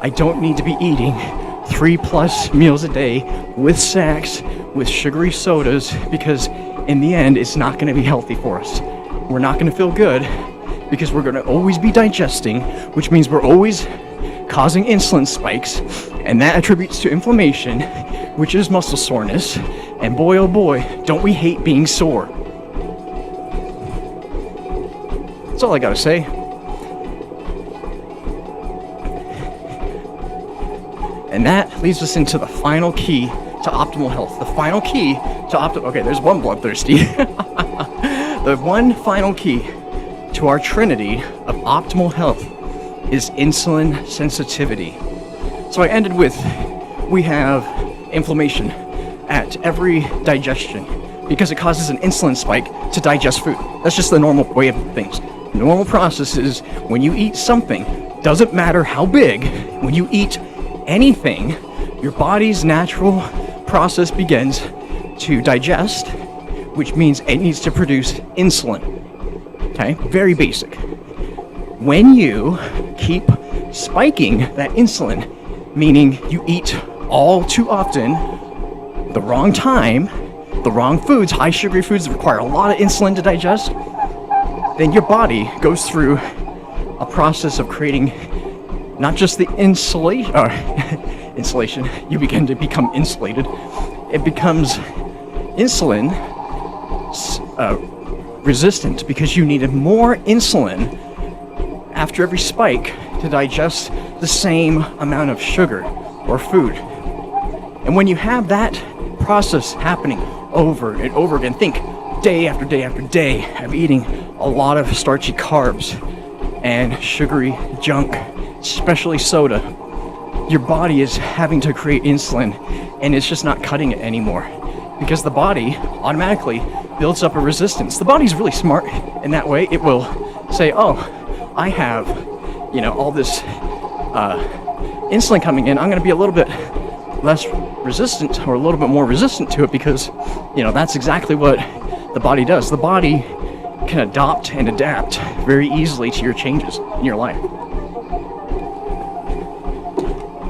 [SPEAKER 2] I don't need to be eating 3+ meals a day with snacks, with sugary sodas, because in the end, it's not going to be healthy for us. We're not going to feel good because we're going to always be digesting, which means we're always causing insulin spikes, and that attributes to inflammation, which is muscle soreness. And boy, oh boy, don't we hate being sore. That's all I gotta say. And that leads us into the final key to optimal health. The final key to optimal... Okay, there's one bloodthirsty. The one final key to our trinity of optimal health is insulin sensitivity. So I ended with, we have inflammation at every digestion because it causes an insulin spike to digest food. That's just the normal way of things. The normal process is when you eat something, doesn't matter how big, when you eat anything, your body's natural process begins to digest, which means it needs to produce insulin. Okay, very basic. When you keep spiking that insulin, meaning you eat all too often, the wrong time, the wrong foods, high sugary foods that require a lot of insulin to digest, then your body goes through a process of creating not just the insulation, you begin to become insulated. It becomes insulin resistant because you needed more insulin after every spike to digest the same amount of sugar or food. And when you have that process happening over and over again, think day after day after day of eating a lot of starchy carbs and sugary junk, especially soda, your body is having to create insulin and it's just not cutting it anymore because the body automatically builds up a resistance. The body's really smart in that way. It will say, oh, I have, all this insulin coming in. I'm going to be a little bit less resistant or a little bit more resistant to it because, that's exactly what the body does. The body can adopt and adapt very easily to your changes in your life.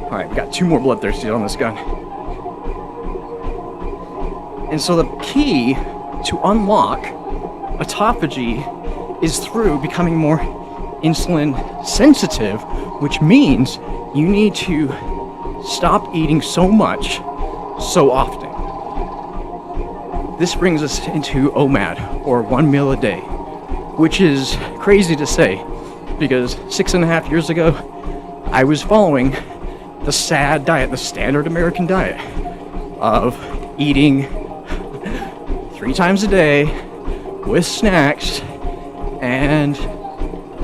[SPEAKER 2] All right, we got 2 more bloodthirsties on this gun. And so the key to unlock autophagy is through becoming more insulin sensitive, which means you need to stop eating so much so often. This brings us into OMAD, or 1 meal a day, which is crazy to say because 6.5 years ago I was following the SAD diet, the standard American diet of eating 3 times a day with snacks and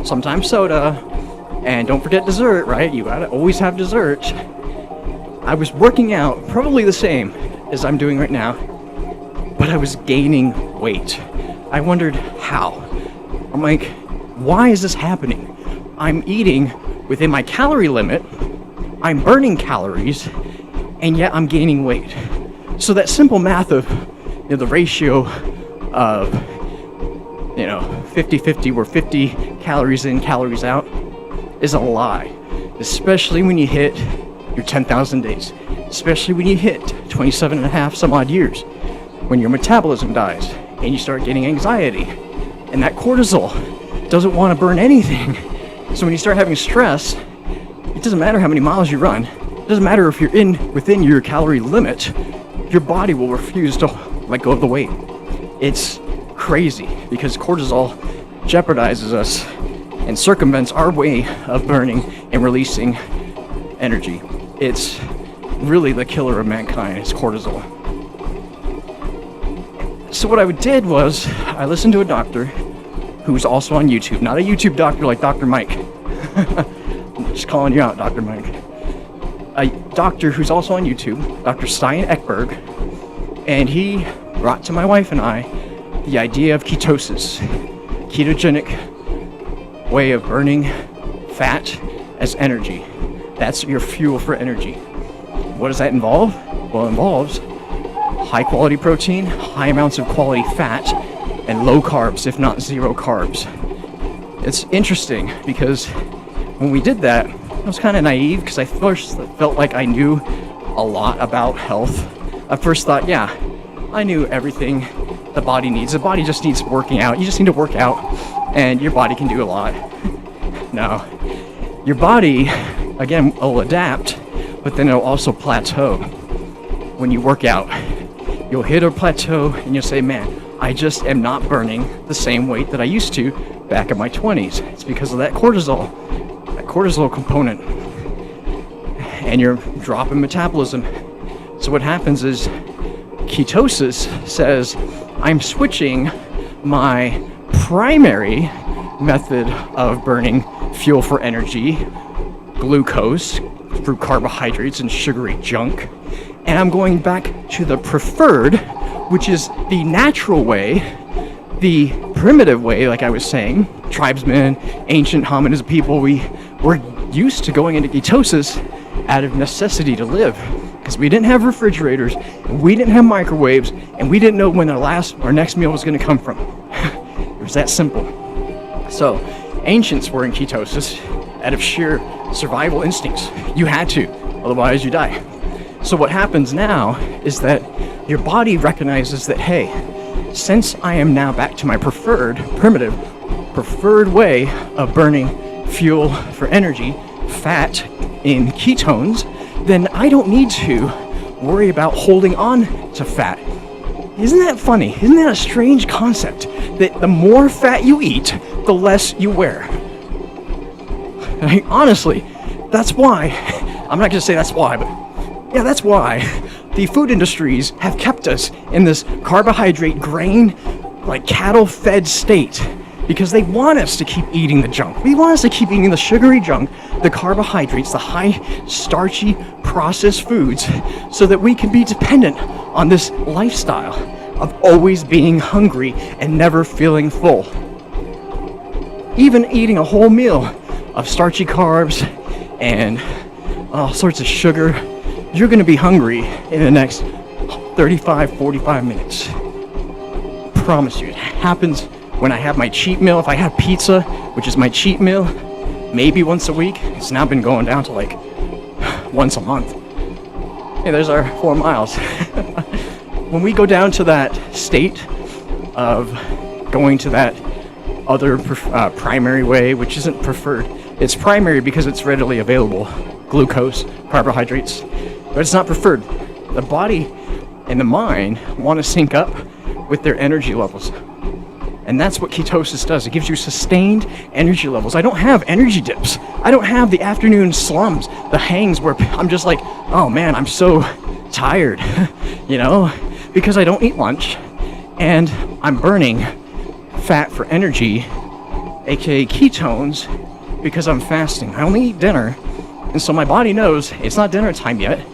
[SPEAKER 2] sometimes soda, and don't forget dessert, right? You gotta always have dessert. I was working out probably the same as I'm doing right now, but I was gaining weight. I wondered how. I'm like, why is this happening? I'm eating within my calorie limit, I'm burning calories, and yet I'm gaining weight. So that simple math of the ratio of 50-50, where 50 calories in, calories out, is a lie. Especially when you hit your 10,000 days. Especially when you hit 27 and a half some odd years. When your metabolism dies and you start getting anxiety. And that cortisol doesn't want to burn anything. So when you start having stress, it doesn't matter how many miles you run. It doesn't matter if you're within your calorie limit. Your body will refuse to let go of the weight. It's crazy because cortisol jeopardizes us and circumvents our way of burning and releasing energy. It's really the killer of mankind, is cortisol. So what I did was I listened to a doctor who's also on YouTube, not a YouTube doctor like Dr. Mike. I'm just calling you out, Dr. Mike. A doctor who's also on YouTube, Dr. Stein Ekberg, and he brought to my wife and I the idea of ketosis, ketogenic way of burning fat as energy. That's your fuel for energy. What does that involve? Well, it involves high quality protein, high amounts of quality fat, and low carbs, if not zero carbs. It's interesting because when we did that, I was kind of naive because I first felt like I knew a lot about health. I first thought, yeah, I knew everything the body needs. The body just needs working out. You just need to work out and your body can do a lot. No. Your body, again, will adapt, but then it'll also plateau. When you work out, you'll hit a plateau and you'll say, man, I just am not burning the same weight that I used to back in my 20s. It's because of that cortisol component. And you're dropping metabolism. So what happens is ketosis says, I'm switching my primary method of burning fuel for energy, glucose, through carbohydrates and sugary junk, and I'm going back to the preferred, which is the natural way, the primitive way, like I was saying. Tribesmen, ancient hominids people, we were used to going into ketosis out of necessity to live, because we didn't have refrigerators, and we didn't have microwaves, and we didn't know when our next meal was going to come from. It was that simple. So ancients were in ketosis out of sheer survival instincts. You had to, otherwise you die. So what happens now is that your body recognizes that, hey, since I am now back to my preferred way of burning fuel for energy, fat in ketones, then I don't need to worry about holding on to fat. Isn't that funny? Isn't that a strange concept? That the more fat you eat, the less you wear. Honestly, that's why, I'm not going to say that's why, but yeah, that's why the food industries have kept us in this carbohydrate grain, like cattle-fed state, because they want us to keep eating the junk. They want us to keep eating the sugary junk, the carbohydrates, the high starchy processed foods, so that we can be dependent on this lifestyle of always being hungry and never feeling full. Even eating a whole meal of starchy carbs and all sorts of sugar, you're going to be hungry in the next 35-45 minutes. Promise you, it happens when I have my cheat meal. If I have pizza, which is my cheat meal, maybe once a week. It's now been going down to like once a month. Hey, there's our 4 miles. When we go down to that state of going to that other primary way, which isn't preferred, it's primary because it's readily available, glucose, carbohydrates, but it's not preferred. The body and the mind want to sync up with their energy levels. And that's what ketosis does. It gives you sustained energy levels. I don't have energy dips. I don't have the afternoon slums, the hangs where I'm just like, oh man, I'm so tired, because I don't eat lunch and I'm burning fat for energy, aka ketones, because I'm fasting. I only eat dinner, and so my body knows it's not dinner time yet.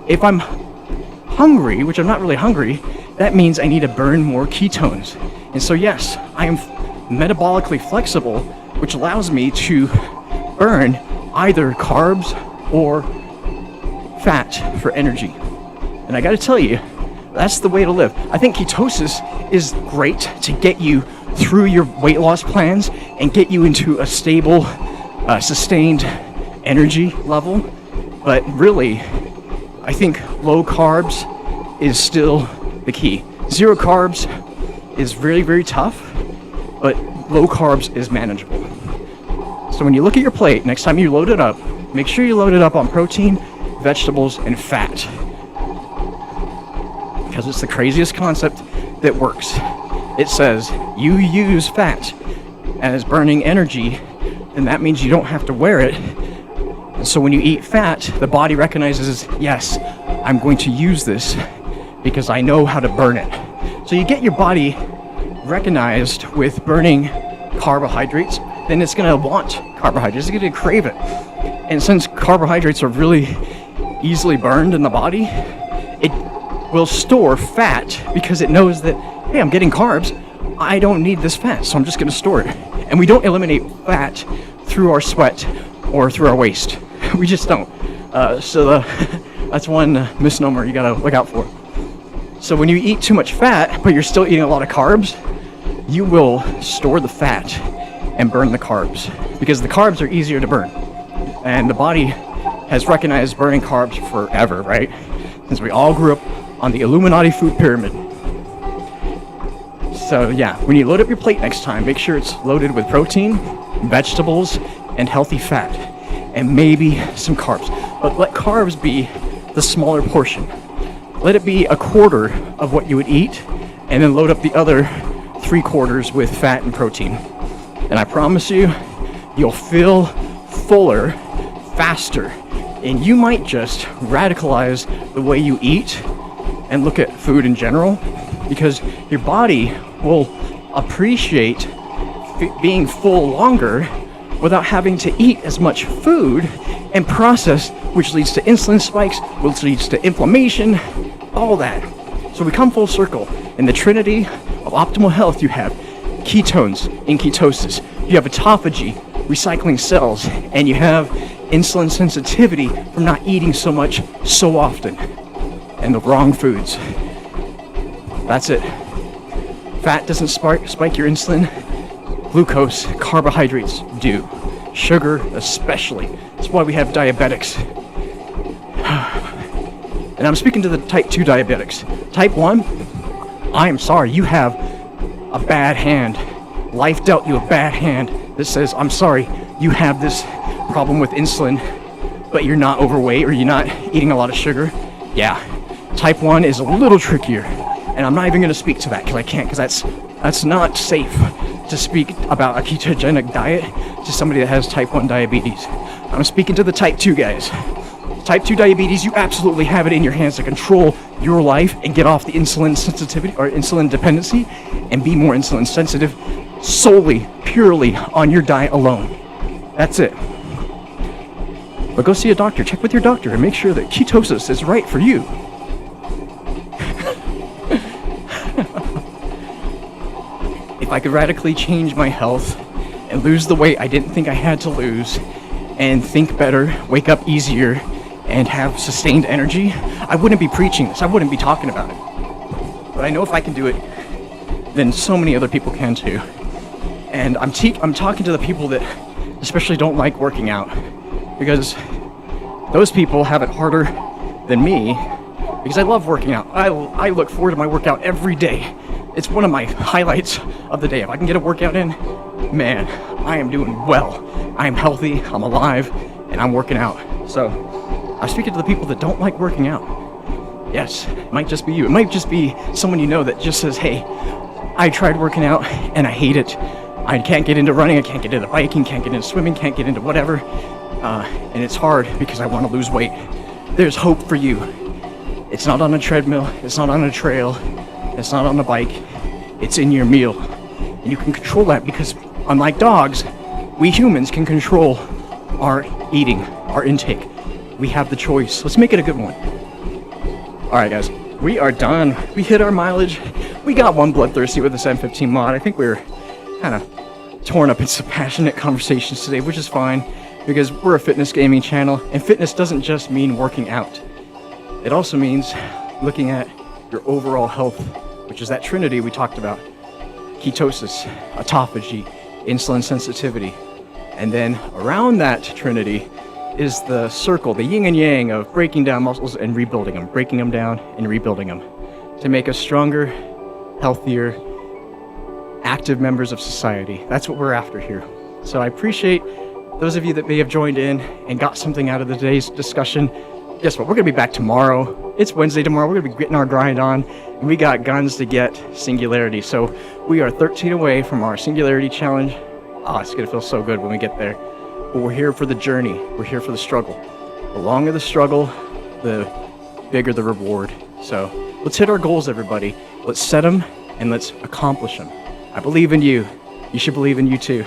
[SPEAKER 2] If I'm hungry, which I'm not really hungry, that means I need to burn more ketones. And so yes, I am metabolically flexible, which allows me to burn either carbs or fat for energy. And I gotta tell you, that's the way to live. I think ketosis is great to get you through your weight loss plans and get you into a stable, sustained energy level. But really, I think low carbs is still the key. Zero carbs is very, very tough, but low carbs is manageable. So when you look at your plate, next time you load it up, make sure you load it up on protein, vegetables, and fat. Because it's the craziest concept that works. It says you use fat as burning energy, then that means you don't have to wear it. And so when you eat fat, the body recognizes, yes, I'm going to use this because I know how to burn it. So you get your body recognized with burning carbohydrates, then it's going to want carbohydrates. It's going to crave it. And since carbohydrates are really easily burned in the body, it will store fat because it knows that, hey, I'm getting carbs. I don't need this fat, so I'm just going to store it. And we don't eliminate fat through our sweat or through our waste. We just don't. That's one misnomer you got to look out for. So when you eat too much fat, but you're still eating a lot of carbs, you will store the fat and burn the carbs because the carbs are easier to burn. And the body has recognized burning carbs forever, right? Since we all grew up on the Illuminati food pyramid. So yeah, when you load up your plate next time, make sure it's loaded with protein, vegetables, and healthy fat, and maybe some carbs. But let carbs be the smaller portion. Let it be a quarter of what you would eat, and then load up the other 3/4 with fat and protein. And I promise you, you'll feel fuller, faster, and you might just radicalize the way you eat and look at food in general, because your body will appreciate being full longer without having to eat as much food and process, which leads to insulin spikes, which leads to inflammation, all that. So we come full circle. In the trinity of optimal health, you have ketones in ketosis, you have autophagy, recycling cells, and you have insulin sensitivity from not eating so much so often, and the wrong foods. That's it. Fat doesn't spike your insulin. Glucose, carbohydrates do. Sugar especially. That's why we have diabetics. And I'm speaking to the type 2 diabetics. Type 1, I am sorry, you have a bad hand. Life dealt you a bad hand that says, I'm sorry, you have this problem with insulin, but you're not overweight or you're not eating a lot of sugar. Yeah, type 1 is a little trickier. And I'm not even going to speak to that because I can't, because that's not safe to speak about a ketogenic diet to somebody that has type 1 diabetes. I'm speaking to the type 2 guys. Type 2 diabetes, you absolutely have it in your hands to control your life and get off the insulin sensitivity or insulin dependency and be more insulin sensitive solely, purely on your diet alone. That's it. But go see a doctor, check with your doctor and make sure that ketosis is right for you. If I could radically change my health and lose the weight I didn't think I had to lose and think better, wake up easier, and have sustained energy, I wouldn't be preaching this. I wouldn't be talking about it. But I know if I can do it, then so many other people can too. And I'm talking to the people that especially don't like working out, because those people have it harder than me, because I love working out. I look forward to my workout every day. It's one of my highlights of the day. If I can get a workout in, man, I am doing well. I am healthy, I'm alive, and I'm working out. So I'm speaking to the people that don't like working out. Yes, it might just be you. It might just be someone you know that just says, hey, I tried working out and I hate it. I can't get into running, I can't get into biking, can't get into swimming, can't get into whatever. And it's hard because I want to lose weight. There's hope for you. It's not on a treadmill, it's not on a trail, it's not on a bike, it's in your meal. And you can control that because, unlike dogs, we humans can control our eating, our intake. We have the choice. Let's make it a good one. Alright guys, we are done. We hit our mileage. We got one bloodthirsty with this M15 mod. I think we were kind of torn up in some passionate conversations today, which is fine because we're a fitness gaming channel, and fitness doesn't just mean working out. It also means looking at your overall health, which is that trinity we talked about. Ketosis, autophagy, insulin sensitivity. And then around that trinity is the circle, the yin and yang of breaking down muscles and rebuilding them, breaking them down and rebuilding them to make us stronger, healthier, active members of society. That's what we're after here. So I appreciate those of you that may have joined in and got something out of today's discussion. Guess what? We're going to be back tomorrow. It's Wednesday tomorrow. We're going to be getting our grind on. And we got guns to get Singularity. So we are 13 away from our Singularity challenge. Oh, it's going to feel so good when we get there. But we're here for the journey. We're here for the struggle. The longer the struggle, the bigger the reward. So let's hit our goals, everybody. Let's set them and let's accomplish them. I believe in you. You should believe in you too.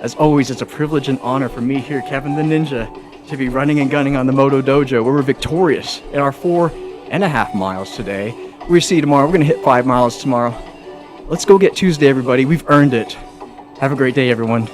[SPEAKER 2] As always, it's a privilege and honor for me here, Kevin the Ninja, to be running and gunning on the Moto Dojo, where we're victorious in our 4.5 miles today. We see you tomorrow. We're going to hit 5 miles tomorrow. Let's go get Tuesday, everybody. We've earned it. Have a great day, everyone.